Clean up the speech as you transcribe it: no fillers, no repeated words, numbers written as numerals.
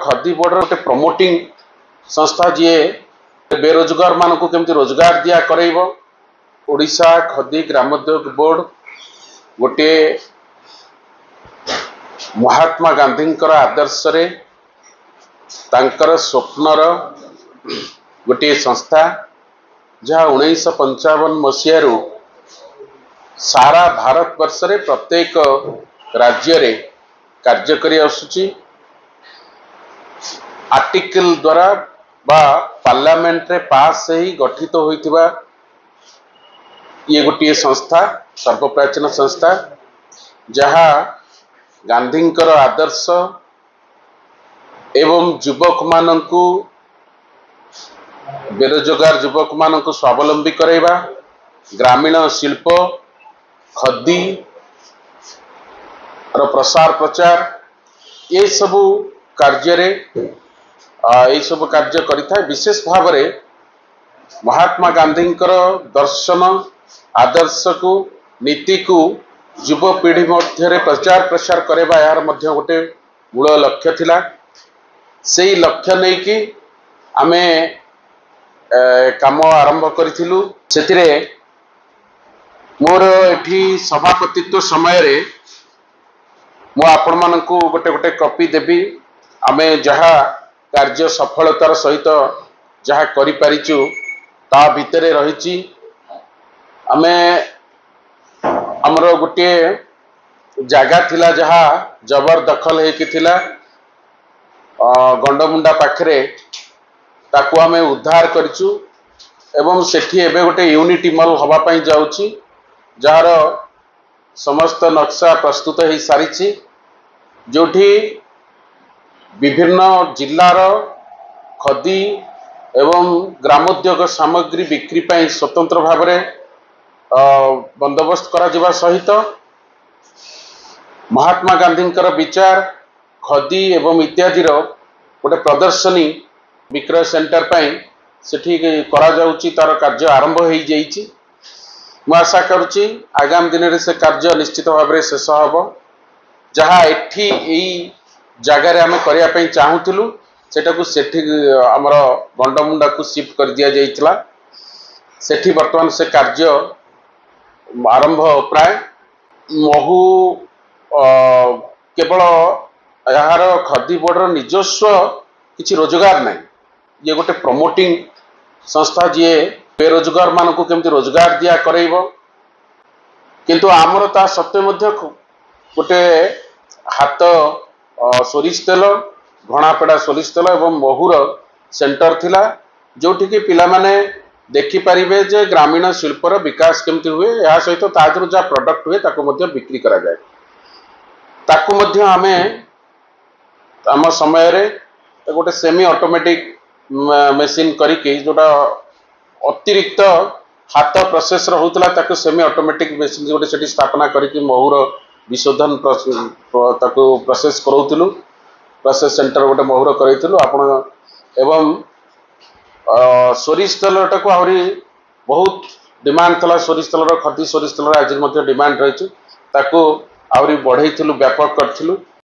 खदी board गोटे promoting संस्था जी बेरोजगार मानक केमती रोजगार दिया कर ओडिशा खदी ग्रामोद्योग बोर्ड गोटे महात्मा गांधी आदर्श रे तांकर स्वप्नर गोटे संस्था जहाँ 1955 मसीह सारा भारत वर्ष रे प्रत्येक राज्य रे कार्य करी आसुची आर्टिकल द्वारा बा पार्लियामेंट रे पास ही गठित होइतिबा ये गोटे संस्था सर्वप्राचीन संस्था जहाँ गांधींकर आदर्श एवं युवक मानंकु बेरोजगार युवक मानंकु स्वावलंबी करैबा ग्रामीण शिल्प खदी रो प्रसार प्रचार ये सबु कार्य रे ये सब कार्य करिथा विशेष भाव रे महात्मा गांधींकर दर्शन आदर्श को नीति को युवपीढ़ी मध्य प्रचार प्रसार करवा यार मध्य गोटे मूल लक्ष्य थिला से लक्ष्य नहीं कि आमे काम आरंभ करिथिलु सेतिरे मोर एठी सभापतित्व समय रे मु आपण मानकु गोटे गोटे कॉपी देबी आमे जहा कार्य सफलतार सहित जहा करि परिचु ता भितरे रहिची आमे हमरो गोटे जागा थिला जहा जबरदखल हे कि थिला गंडमुंडा पाखरे ताकू आमे उद्धार करिचु एवं सेठी एबे गोटे यूनिटी मॉल हवा पई जाउची जार समस्त नक्शा प्रस्तुत हो सारी जोठी विभिन्न जिल्लार खदी एवं ग्रामोद्योग सामग्री बिक्री पाई स्वतंत्र भाव में बंदोबस्त करा जिबा सहित महात्मा गांधींकर विचार खदी एवं इत्यादि गोटे प्रदर्शनी विक्रय सेंटर पाई सेठी करा जाउची तार कार्य आरंभ हो जाइची मु आशा करुच्ची आगामी दिन में से कार्य निश्चित भाव में शेष हम जहाँ एठी यही जगार आम करने चाहूलु सेटा को सेठी आमर गंडमुंडा को शिफ्ट कर दिया जाइतला सेठी वर्तमान से कार्य आरंभ प्राय महू केवल यार खदी बोर्डर निजस्व किसी रोजगार नहीं ये गोटे प्रमोटिंग संस्था जी बेरोजगार मानक केमती रोजगार दिया करैबो किंतु आमर ता सत्य मध्य गोटे हाथ सोरिष तेल घणापेड़ा सोरिष तेल एवं महुर सेंटर थिला जोठी कि पिला माने देखि परिबे जे ग्रामीण शिल्पर विकास केमती हुए या सहित ताजर जा प्रोडक्ट हुए ताको मध्य बिक्री करा जाए ताको मध्य आमे आम समय रे गोटे सेमी ऑटोमेटिक मशीन करिके जोटा अतिरिक्त हाथ प्रोसेस होता ताको सेमी ऑटोमेटिक मशीन गोटे सेठी स्थापना करिके महुर विशोधन ताको प्रोसेस करूतिलु प्रोसेस सेंटर गोटे महुर करैतिलु आपण एवं सोरिष तेलटा को आहुरी बहुत डिमांड थला सोरिष तेलर खदी सोरिष तेलर आज मध्य डिमांड रही ताको आहुरी बढ़ेइतिलु व्यापक करथिलु